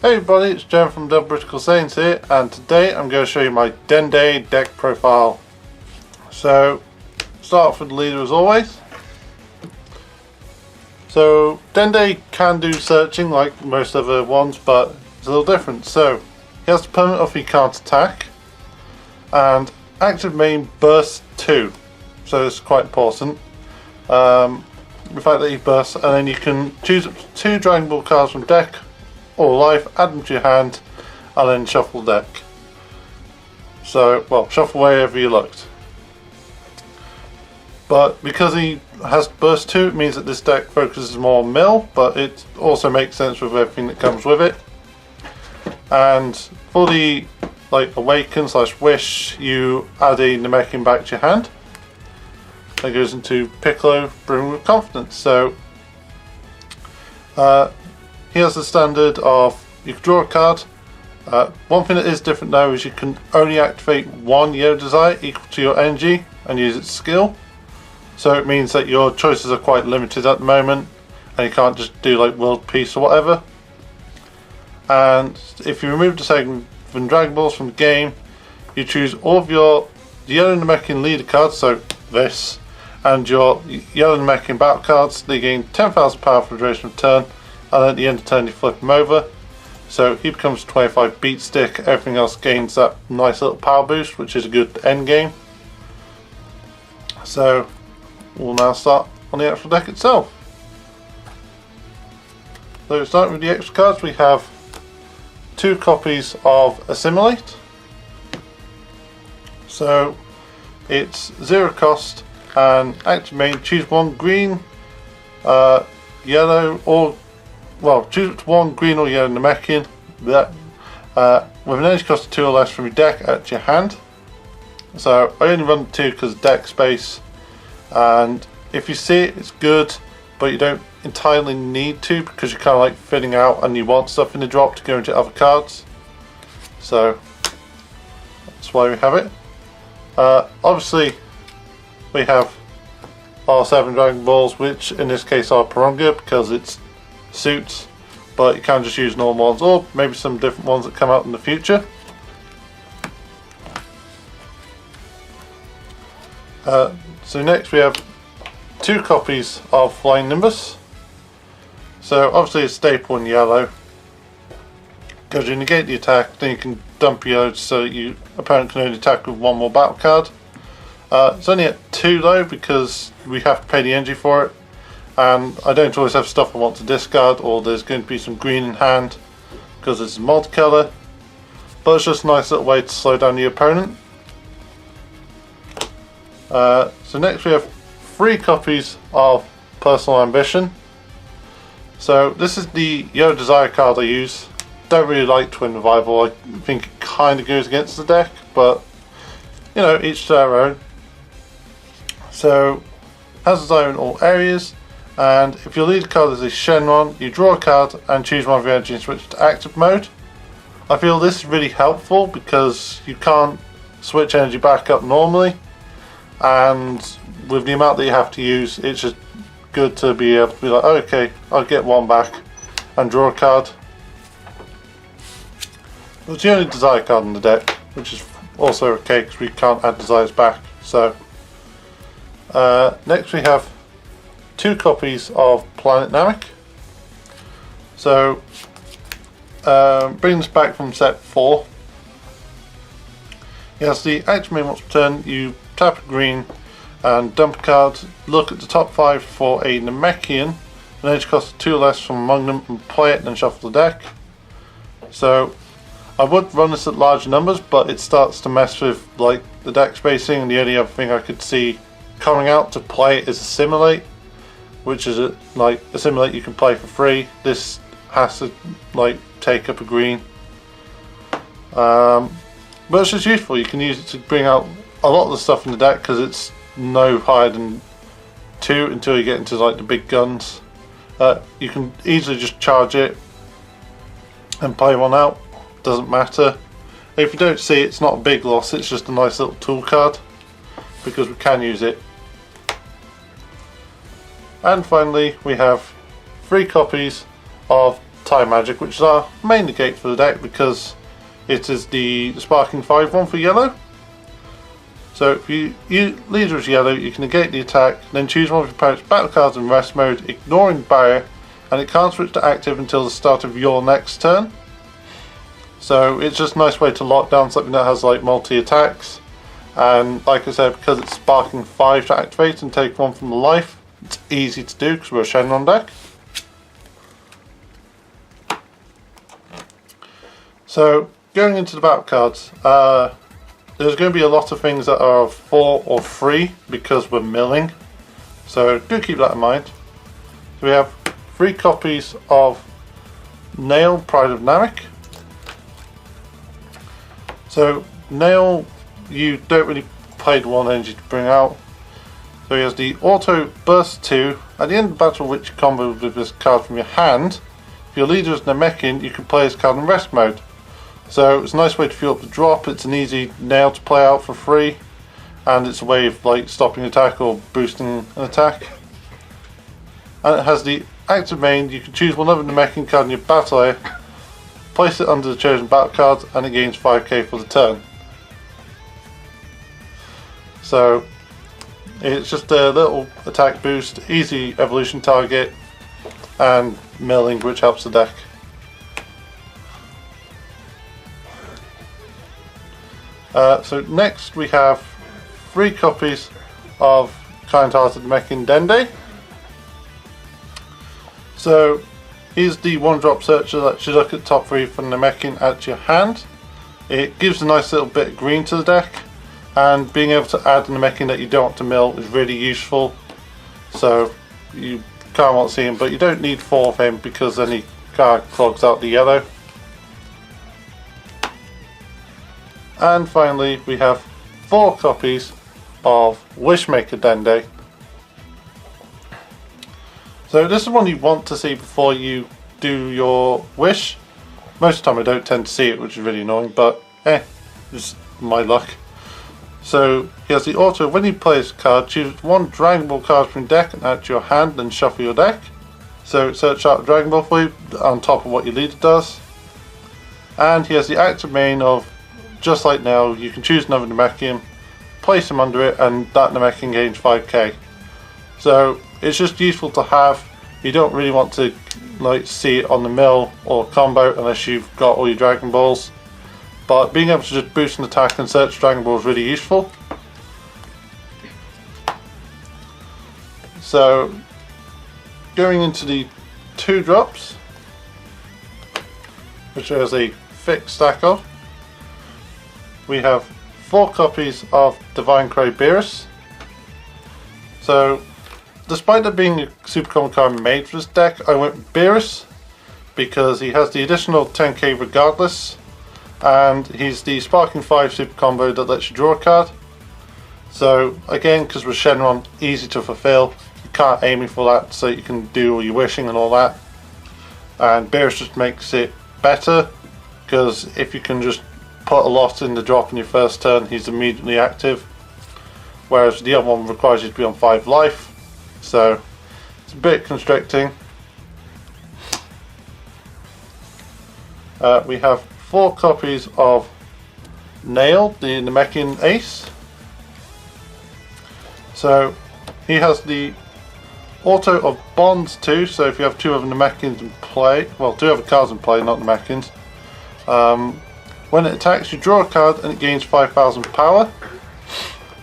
Hey everybody, it's Jen from Britical Saiyans here, and today I'm going to show you my Dende deck profile. So, start off with the leader as always. So, Dende can do searching like most other ones, but it's a little different. So, he has the permanent off he can't attack, and active main burst 2, so it's quite important. The fact that he bursts, and then you can choose up to 2 Dragon Ball cards from deck or life, add them to your hand, and then shuffle the deck. So, well, shuffle wherever you looked. But because he has burst 2, it means that this deck focuses more on mill, but it also makes sense with everything that comes with it. And for the awaken / wish, you add a Namekian back to your hand. That goes into Piccolo, Brimming with Confidence. So he has the standard of you can draw a card. One thing that is different though is you can only activate 1 Yellow Desire equal to your energy and use its skill. So it means that your choices are quite limited at the moment, and you can't just do like World Peace or whatever. And if you remove the 7 Dragon Balls from the game, you choose all of your Yellow Namekian leader cards, so this, and your Yellow Namekian battle cards. They gain 10,000 power for the duration of turn, and at the end of turn you flip him over. So he becomes 25 beat stick, everything else gains that nice little power boost, which is a good end game. So we'll now start on the actual deck itself. So starting with the extra cards, we have 2 copies of Assimilate. So it's 0 cost, and active main, choose 1 green, yellow, or choose 1 green or yellow Namekian with an energy cost of 2 or less from your deck at your hand. So I only run 2 because of deck space, and if you see it, it's good, but you don't entirely need to because you're kind of like filling out and you want stuff in the drop to go into other cards. So that's why we have it. Obviously we have our 7 Dragon Balls, which in this case are Piranha because it's suits, but you can just use normal ones or maybe some different ones that come out in the future. So next we have 2 copies of Flying Nimbus. So obviously it's staple in yellow, because you negate the attack, then you can dump yellow so that your opponent can only attack with 1 more battle card. It's only at 2 though because we have to pay the energy for it, and I don't always have stuff I want to discard, or there's going to be some green in hand because it's multicolour, but it's just a nice little way to slow down the opponent. So next we have 3 copies of Personal Ambition. So this is the Yellow Desire card I use. Don't really like Twin Revival, I think it kind of goes against the deck, but you know, each to their own. So has Desire in all areas, and if your lead card is a Shenron, you draw a card and choose 1 of your energy and switch to active mode. I feel this is really helpful because you can't switch energy back up normally, and with the amount that you have to use, it's just good to be able to be like, okay, I'll get 1 back and draw a card. It's the only Desire card in the deck, which is also okay because we can't add Desires back. So next we have 2 copies of Planet Namek. So bring this back from set 4. Yes, the active main once per turn, you tap a green and dump a card, look at the top 5 for a Namekian, an energy cost of 2 or less from among them, and play it and then shuffle the deck. So I would run this at large numbers, but it starts to mess with like the deck spacing, and the only other thing I could see coming out to play it is Assimilate, which is Assimilate you can play for free. This has to take up a green, but it's just useful. You can use it to bring out a lot of the stuff in the deck because it's no higher than 2 until you get into the big guns. You can easily just charge it and play 1 out, doesn't matter. If you don't see it, it's not a big loss, it's just a nice little tool card because we can use it. And finally we have 3 copies of Time Magic, which is our main negate for the deck because it is the Sparking 5 one for yellow. So if you leader is yellow, you can negate the attack, then choose one of your opponent's battle cards in rest mode, ignoring barrier, and it can't switch to active until the start of your next turn. So it's just a nice way to lock down something that has like multi attacks. And like I said, because it's Sparking 5 to activate and take one from the life, it's easy to do because we're a Shenron deck. So going into the battle cards, there's going to be a lot of things that are 4 or 3 because we're milling. So do keep that in mind. So we have 3 copies of Nail, Pride of Namek. So Nail, you don't really play the 1 energy to bring out. So he has the Auto Burst 2. At the end of the battle, which you combo with this card from your hand, if your leader is Namekian, you can play this card in rest mode. So it's a nice way to fill up the drop. It's an easy Nail to play out for free, and it's a way of like stopping attack or boosting an attack. And it has the active main. You can choose one other Namekian card in your battle area, place it under the chosen battle cards, and it gains 5k for the turn. So it's just a little attack boost, easy evolution target, and milling, which helps the deck. So next we have 3 copies of Kind-Hearted Namekian Dende. So here's the 1-drop searcher that should look at the top 3 for Namekian at your hand. It gives a nice little bit of green to the deck, and being able to add a Namekian that you don't want to mill is really useful. So you can't want to see him, but you don't need 4 of him because then he kind of clogs out the yellow. And finally we have 4 copies of Wishmaker Dende. So this is one you want to see before you do your wish. Most of the time I don't tend to see it, which is really annoying, but it's my luck. So he has the auto, when you play this card, choose 1 Dragon Ball card from your deck and add to your hand, then shuffle your deck. So search out Dragon Ball for you on top of what your leader does. And he has the active main of, just like now, you can choose another Namekian, place him under it, and that Namekian gains 5k. So it's just useful to have. You don't really want to like see it on the mill or combo unless you've got all your Dragon Balls. But being able to just boost an attack and search Dragon Ball is really useful. So going into the 2 drops, which there's a thick stack of, we have 4 copies of Divine Cry Beerus. So despite there being a super common card made for this deck, I went with Beerus because he has the additional 10k regardless, and he's the Sparking 5 super combo that lets you draw a card. So again, because we're Shenron, easy to fulfill. You can't aim for that, so you can do all your wishing and all that. And Beerus just makes it better, because if you can just put a lot in the drop in your first turn, he's immediately active. Whereas the other one requires you to be on 5 life. So it's a bit constricting. We have 4 copies of Nail, the Namekian Ace. So he has the auto of Bonds too, so if you have 2 other Namekians in play, well 2 other cards in play, not Namekians, when it attacks you draw a card and it gains 5,000 power.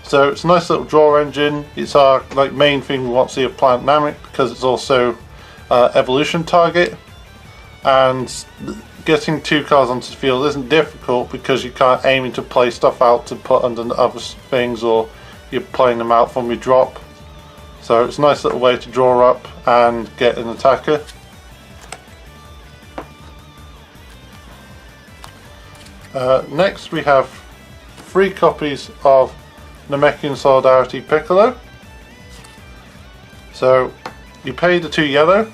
So it's a nice little draw engine. It's our like main thing we want to see of Planet Namek, because it's also evolution target, and getting 2 cards onto the field isn't difficult because you can't aim to play stuff out to put under other things, or you're playing them out from your drop. So it's a nice little way to draw up and get an attacker. Next we have 3 copies of Namekian Solidarity Piccolo. So you pay the 2 yellow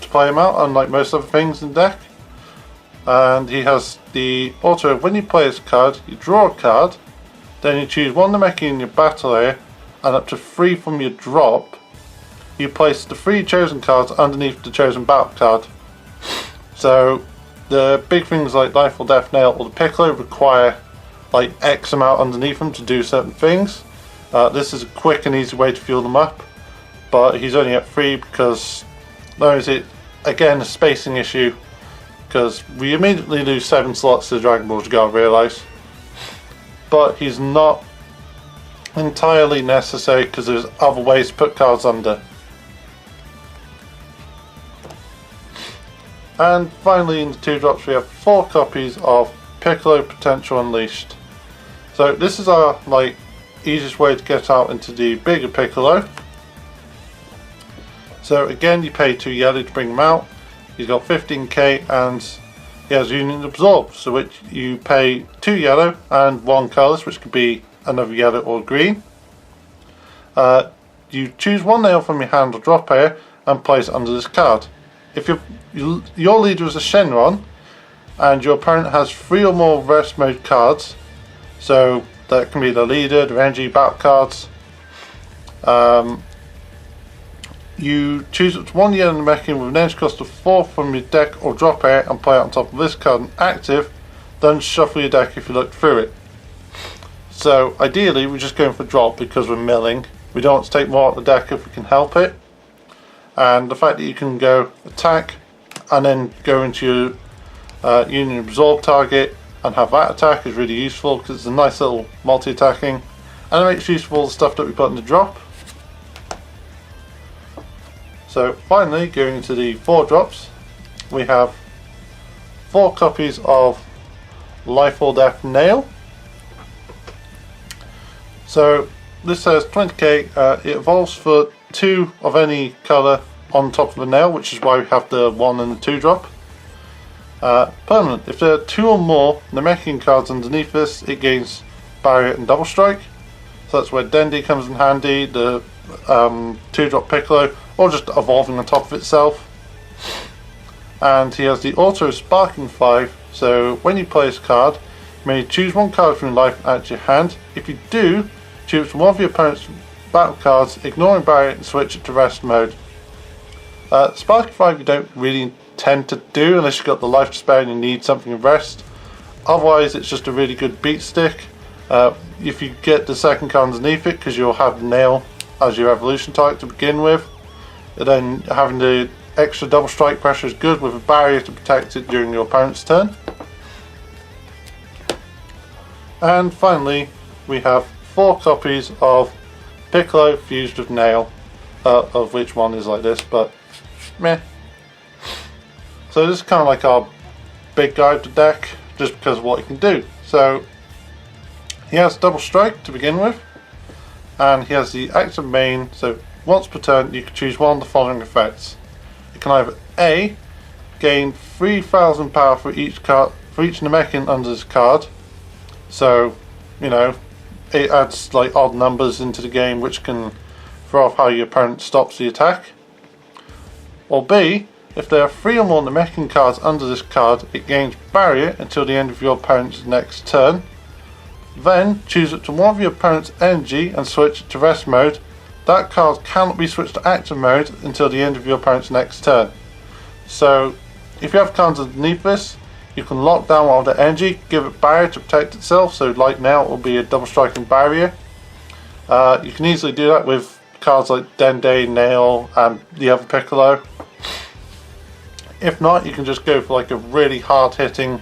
to play him out, unlike most other things in the deck. And he has the auto, when you play this card, you draw a card, then you choose 1 Namekian in your battle area, and up to 3 from your drop, you place the 3 chosen cards underneath the chosen battle card. So the big things like Life or Death Nail or the Piccolo require like X amount underneath them to do certain things. This is a quick and easy way to fuel them up, but he's only at 3 because there is it again a spacing issue, because we immediately lose 7 slots to Dragon Balls, you gotta realise. But he's not entirely necessary because there's other ways to put cards under. And finally in the 2 drops we have 4 copies of Piccolo Potential Unleashed. So this is our like easiest way to get out into the bigger Piccolo. So again you pay 2 yellow to bring him out. He's got 15k and he has Union Absorb, so which you pay 2 yellow and 1 colours, which could be another yellow or green. You choose 1 nail from your hand or drop area and place it under this card. If your leader is a Shenron and your opponent has 3 or more rest mode cards, so that can be the leader, the energy, battle cards, you choose 1 yellow Namekian with an energy cost of 4 from your deck or drop area and play it on top of this card and active, then shuffle your deck if you look through it. So ideally we're just going for drop because we're milling. We don't want to take more out of the deck if we can help it. And the fact that you can go attack and then go into your Union Absorb target and have that attack is really useful because it's a nice little multi-attacking, and it makes use of all the stuff that we put in the drop. So finally, going into the 4 drops, we have 4 copies of Life or Death Nail. So this says 20k, it evolves for 2 of any colour on top of a nail, which is why we have the 1 and the 2 drop. Permanent, if there are 2 or more Namekian cards underneath this, it gains Barrier and Double Strike. So that's where Dende comes in handy, the 2 drop Piccolo, or just evolving on top of itself. And he has the auto Sparking 5, so when you play this card, you may choose 1 card from your life and add to your hand. If you do, choose one of your opponent's battle cards, ignoring barrier, and switch it to rest mode. Sparking 5 you don't really tend to do unless you've got the life to spare and you need something of rest. Otherwise it's just a really good beat stick. If you get the second card underneath it, because you'll have nail as your evolution target to begin with, then having the extra double strike pressure is good with a barrier to protect it during your opponent's turn. And finally we have 4 copies of Piccolo fused with nail, of which one is like this, but meh. So this is kind of like our big guy of the deck, just because of what he can do. So he has double strike to begin with, and he has the active main, so once per turn you can choose one of the following effects. You can either A, gain 3000 power for each card, for each Namekian under this card, so you know it adds like odd numbers into the game which can throw off how your opponent stops the attack. Or B, if there are 3 or more Namekian cards under this card, it gains barrier until the end of your opponent's next turn. Then choose it to one of your opponent's energy and switch it to rest mode. That card cannot be switched to active mode until the end of your opponent's next turn. So if you have cards underneath this, you can lock down one of the energy, give it barrier to protect itself, so like now it will be a double striking barrier. You can easily do that with cards like Dende, Nail and the other Piccolo. If not, you can just go for like a really hard hitting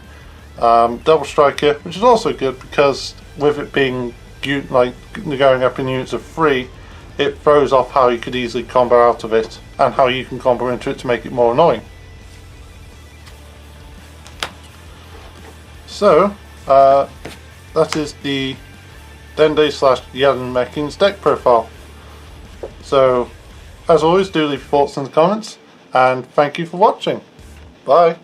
double striker, which is also good because with it being like going up in units of 3, it throws off how you could easily combo out of it and how you can combo into it to make it more annoying. So that is the Dende / Yellow Namekian's deck profile. So as always, do leave your thoughts in the comments, and thank you for watching. Bye.